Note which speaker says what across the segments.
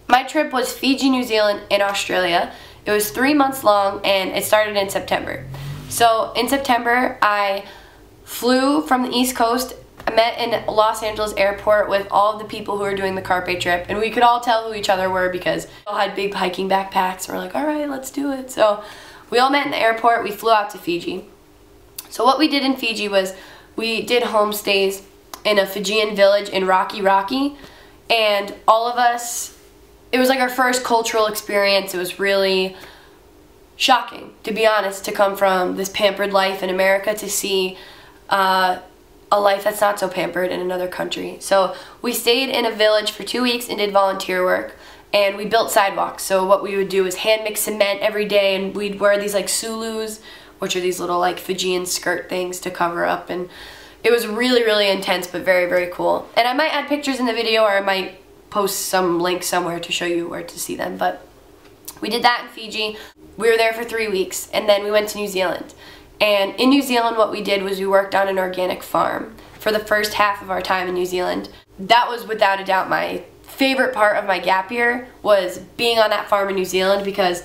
Speaker 1: My trip was Fiji, New Zealand, and Australia. It was 3 months long and it started in September. So in September, I flew from the East Coast. I met in Los Angeles airport with all of the people who were doing the Carpe trip, and we could all tell who each other were because we all had big hiking backpacks, and we're like, all right, let's do it. So we all met in the airport. We flew out to Fiji. So what we did in Fiji was we did homestays in a Fijian village in Rocky, and all of us, it was like our first cultural experience. It was really shocking, to be honest, to come from this pampered life in America to see a life that's not so pampered in another country. So we stayed in a village for 2 weeks and did volunteer work, and we built sidewalks. So what we would do is hand mix cement every day, and we'd wear these like sulus, which are these little like Fijian skirt things to cover up, and it was really, really intense, but very, very cool. And I might add pictures in the video, or I might post some links somewhere to show you where to see them, but we did that in Fiji. We were there for 3 weeks, and then we went to New Zealand. And in New Zealand, what we did was we worked on an organic farm for the first half of our time in New Zealand. That was without a doubt my favorite part of my gap year, was being on that farm in New Zealand, because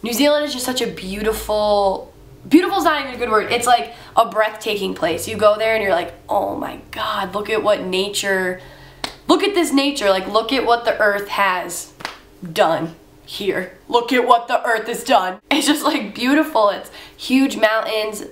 Speaker 1: New Zealand is just such a beautiful is not even a good word. It's like a breathtaking place. You go there and you're like, oh my God, look at what nature, look at this nature, like look at what the earth has done here. Look at what the earth has done. It's just like beautiful. It's huge mountains,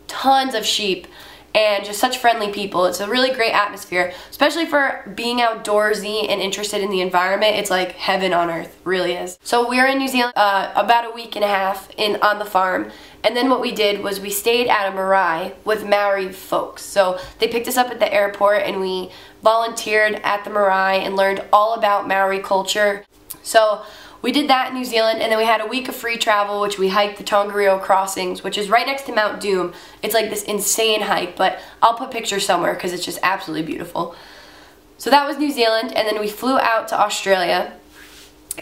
Speaker 1: tons of sheep, and just such friendly people. It's a really great atmosphere, especially for being outdoorsy and interested in the environment. It's like heaven on earth, really is. So we were in New Zealand about a week and a half on the farm, and then what we did was we stayed at a marae with Maori folks. So they picked us up at the airport and we volunteered at the marae and learned all about Maori culture. So we did that in New Zealand, and then we had a week of free travel, which we hiked the Tongariro Crossings, which is right next to Mount Doom. It's like this insane hike, but I'll put pictures somewhere because it's just absolutely beautiful. So that was New Zealand, and then we flew out to Australia.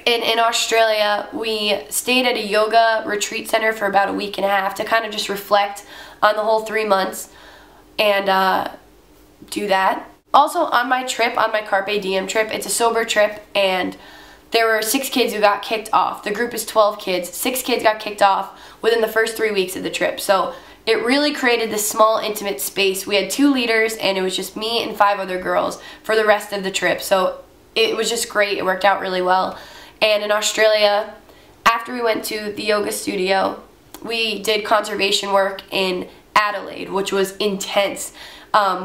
Speaker 1: And in Australia, we stayed at a yoga retreat center for about a week and a half to kind of just reflect on the whole 3 months and do that. Also on my trip, on my Carpe Diem trip, it's a sober trip, and there were 6 kids who got kicked off. The group is 12 kids. 6 kids got kicked off within the first 3 weeks of the trip. So it really created this small, intimate space. We had 2 leaders, and it was just me and 5 other girls for the rest of the trip. So it was just great. It worked out really well. And in Australia, after we went to the yoga studio, we did conservation work in Adelaide, which was intense.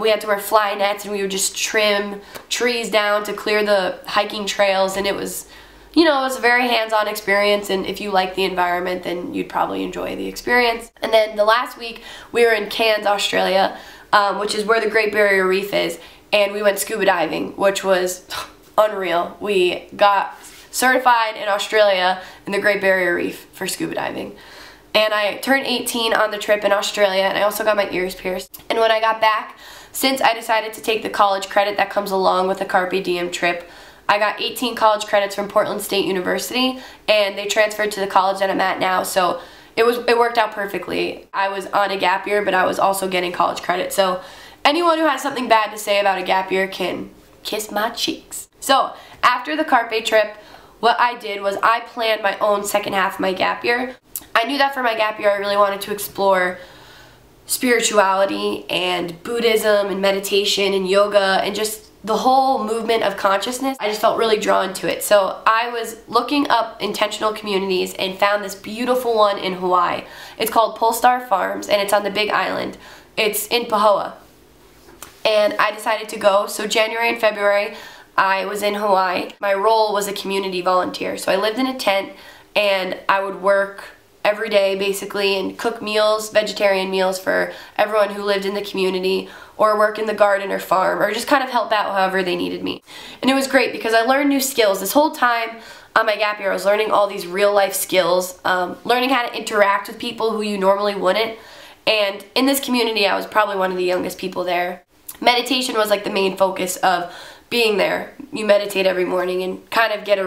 Speaker 1: We had to wear fly nets, and we would just trim trees down to clear the hiking trails, and it was, you know, it was a very hands-on experience, and if you like the environment, then you'd probably enjoy the experience. And then the last week, we were in Cairns, Australia, which is where the Great Barrier Reef is, and we went scuba diving, which was unreal. We got certified in Australia in the Great Barrier Reef for scuba diving. And I turned 18 on the trip in Australia, and I also got my ears pierced. And when I got back, since I decided to take the college credit that comes along with the Carpe Diem trip, I got 18 college credits from Portland State University, and they transferred to the college that I'm at now, so it worked out perfectly. I was on a gap year, but I was also getting college credit, so anyone who has something bad to say about a gap year can kiss my cheeks. So after the Carpe trip, what I did was I planned my own second half of my gap year. I knew that for my gap year I really wanted to explore spirituality and Buddhism and meditation and yoga and just the whole movement of consciousness. I just felt really drawn to it. So I was looking up intentional communities and found this beautiful one in Hawaii. It's called Pulstar Farms, and it's on the Big Island. It's in Pahoa. And I decided to go. So January and February I was in Hawaii. My role was a community volunteer. So I lived in a tent, and I would work every day basically and cook meals, vegetarian meals for everyone who lived in the community, or work in the garden or farm, or just kind of help out however they needed me. And it was great because I learned new skills. This whole time on my gap year I was learning all these real life skills, learning how to interact with people who you normally wouldn't. And in this community I was probably one of the youngest people there. Meditation was like the main focus of being there. You meditate every morning and kind of get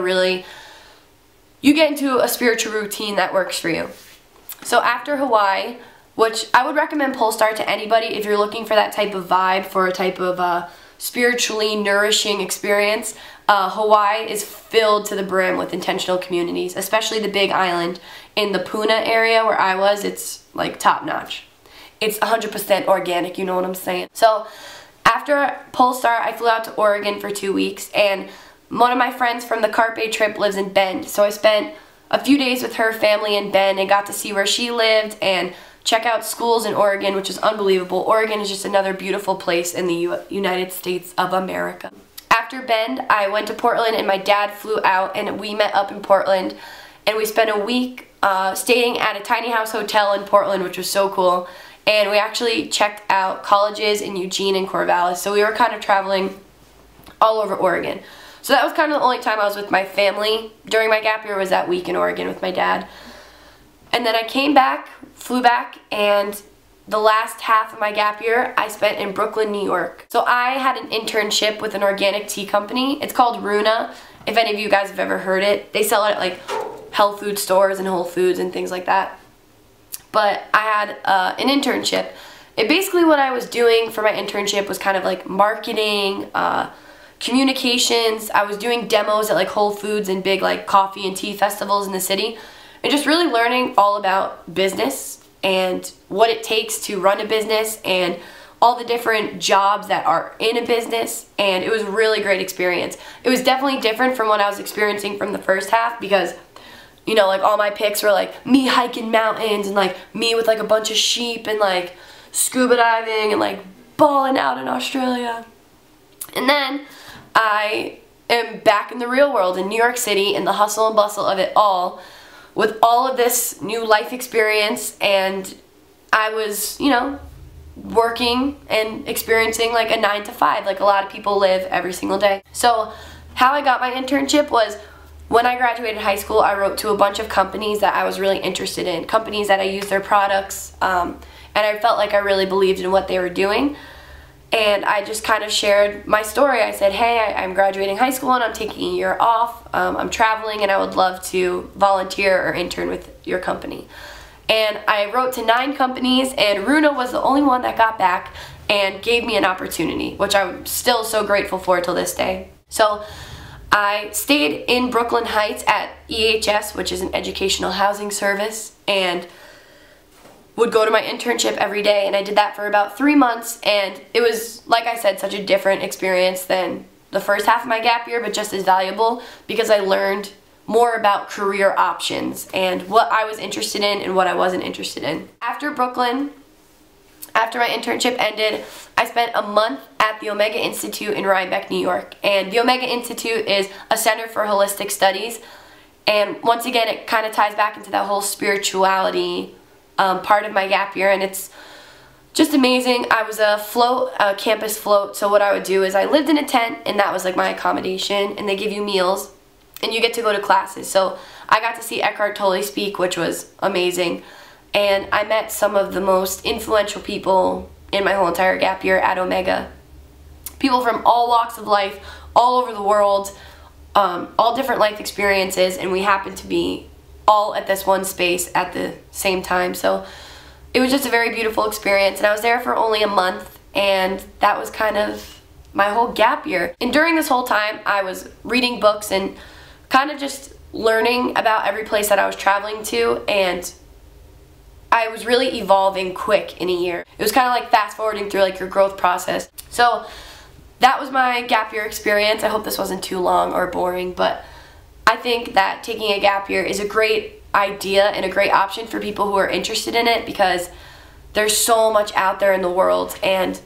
Speaker 1: you get into a spiritual routine that works for you. So after Hawaii, which I would recommend Polestar to anybody if you're looking for that type of vibe, for a type of spiritually nourishing experience. Hawaii is filled to the brim with intentional communities, especially the Big Island. In the Puna area where I was, it's like top notch. It's 100% organic, you know what I'm saying? So after Polestar, I flew out to Oregon for 2 weeks, and one of my friends from the Carpe trip lives in Bend, so I spent a few days with her family in Bend and got to see where she lived and check out schools in Oregon, which is unbelievable. Oregon is just another beautiful place in the United States of America. After Bend, I went to Portland, and my dad flew out, and we met up in Portland, and we spent a week staying at a tiny house hotel in Portland, which was so cool. And we actually checked out colleges in Eugene and Corvallis, so we were kind of traveling all over Oregon. So that was kind of the only time I was with my family during my gap year, was that week in Oregon with my dad. And then I came back, flew back, and the last half of my gap year I spent in Brooklyn, New York. So I had an internship with an organic tea company. It's called Runa, if any of you guys have ever heard it. They sell it at like health food stores and Whole Foods and things like that. But I had an internship. And basically what I was doing for my internship was kind of like marketing, communications. I was doing demos at like Whole Foods and big like coffee and tea festivals in the city. And just really learning all about business and what it takes to run a business and all the different jobs that are in a business. And it was a really great experience. It was definitely different from what I was experiencing from the first half, because you know, like all my pics were like me hiking mountains and like me with like a bunch of sheep and like scuba diving and like balling out in Australia. And then I am back in the real world in New York City, in the hustle and bustle of it all, with all of this new life experience. And I was, you know, working and experiencing like a 9 to 5 like a lot of people live every single day. So how I got my internship was, when I graduated high school, I wrote to a bunch of companies that I was really interested in, companies that I used their products, and I felt like I really believed in what they were doing. And I just kind of shared my story. I said, hey, I'm graduating high school and I'm taking a year off. I'm traveling and I would love to volunteer or intern with your company. And I wrote to 9 companies, and Runa was the only one that got back and gave me an opportunity, which I'm still so grateful for till this day. So I stayed in Brooklyn Heights at EHS, which is an educational housing service, and would go to my internship every day, and I did that for about 3 months, and it was, like I said, such a different experience than the first half of my gap year, but just as valuable, because I learned more about career options and what I was interested in and what I wasn't interested in. After Brooklyn, after my internship ended, I spent a month at the Omega Institute in Rhinebeck, New York. And the Omega Institute is a center for holistic studies. And once again, it kind of ties back into that whole spirituality part of my gap year. And it's just amazing. I was a campus float. So what I would do is I lived in a tent, and that was like my accommodation. And they give you meals, and you get to go to classes. So I got to see Eckhart Tolle speak, which was amazing. And I met some of the most influential people in my whole entire gap year at Omega. People from all walks of life, all over the world, all different life experiences, and we happened to be all at this one space at the same time. So it was just a very beautiful experience, and I was there for only a month, and that was kind of my whole gap year. And during this whole time, I was reading books and kind of just learning about every place that I was traveling to, and I was really evolving quick in a year. It was kind of like fast forwarding through like your growth process. So that was my gap year experience. I hope this wasn't too long or boring, but I think that taking a gap year is a great idea and a great option for people who are interested in it, because there's so much out there in the world. And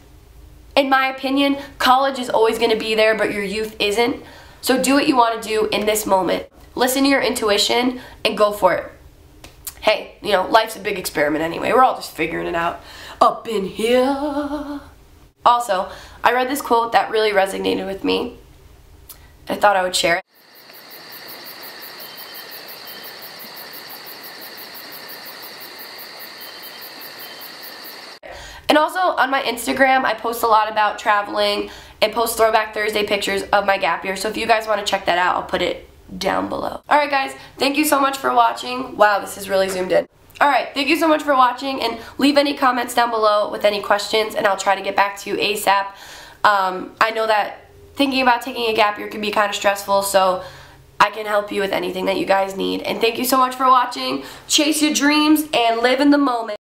Speaker 1: in my opinion, college is always going to be there, but your youth isn't. So do what you want to do in this moment. Listen to your intuition and go for it. Hey, you know, life's a big experiment anyway. We're all just figuring it out up in here. Also, I read this quote that really resonated with me. I thought I would share it. And also on my Instagram, I post a lot about traveling and post Throwback Thursday pictures of my gap year. So if you guys want to check that out, I'll put it down below. Alright guys, thank you so much for watching. Wow, this is really zoomed in. Alright, thank you so much for watching, and leave any comments down below with any questions, and I'll try to get back to you ASAP. I know that thinking about taking a gap year can be kind of stressful, so I can help you with anything that you guys need. And thank you so much for watching. Chase your dreams and live in the moment.